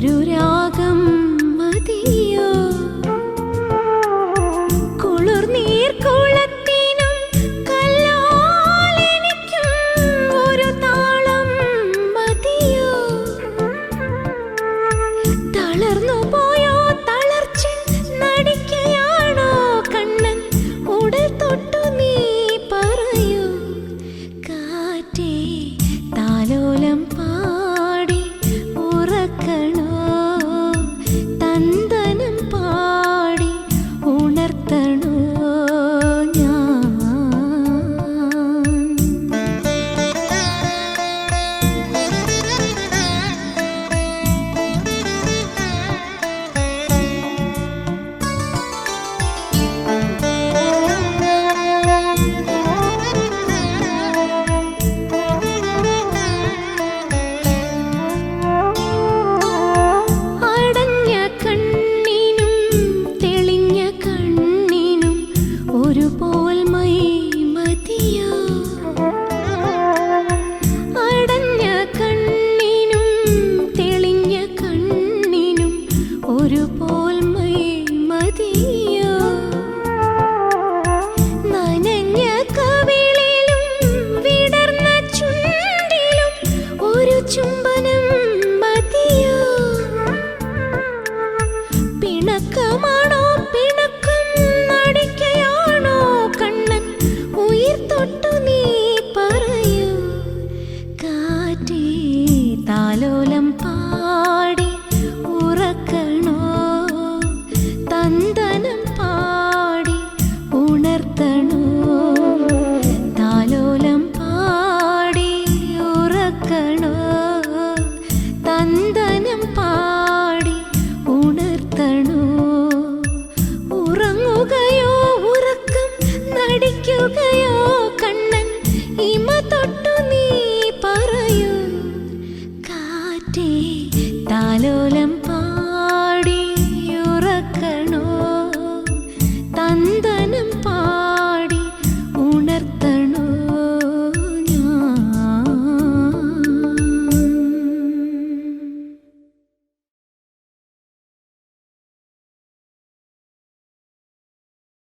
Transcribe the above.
ഒരു രാഗം മതിയോ കുളിർനീർ കുളത്തിനും കല്ലാലെനിക്കും ഒരു താളം മതിയോ തളർന്നു പോയോ തളർച്ച നടിക്കുകയാണോ കണ്ണൻ ഉടൽ തൊട്ടു നീ പറയൂ കാറ്റേ താലോലം പാടി ഉറക്കണോ തന്തനം പാടി ഉണർത്തണോ ഒരുപോൽ മൈ മതിയോ അടഞ്ഞ കണ്ണിനും തെളിഞ്ഞ കണ്ണിനും ഒരുപോൽ മൈ മതിയോ നനഞ്ഞ കവിളിലും വിടർന്ന ചുണ്ടിലും ഒരു ചുംബനം മതിയോ പിണക്കമാണോ പിണക്കം നടിക്കയാണോ കണ്ണൻ ഉയിർ തൊട്ടു നീ പറയൂ കാറ്റേ താലോലം പാടി ഉറക്കണോ തന്തനം പാടി ഉണർത്തണോ താലോലം പാടി ഉറക്കണോ തന്തനം പാടി ഉണർത്തണോ ഉറങ്ങുകയോ ഉറക്കം നടിക്കുകയോ കണ്ണൻ ഇമ തൊട്ടു നീ പറയൂ കാറ്റേ താലോലം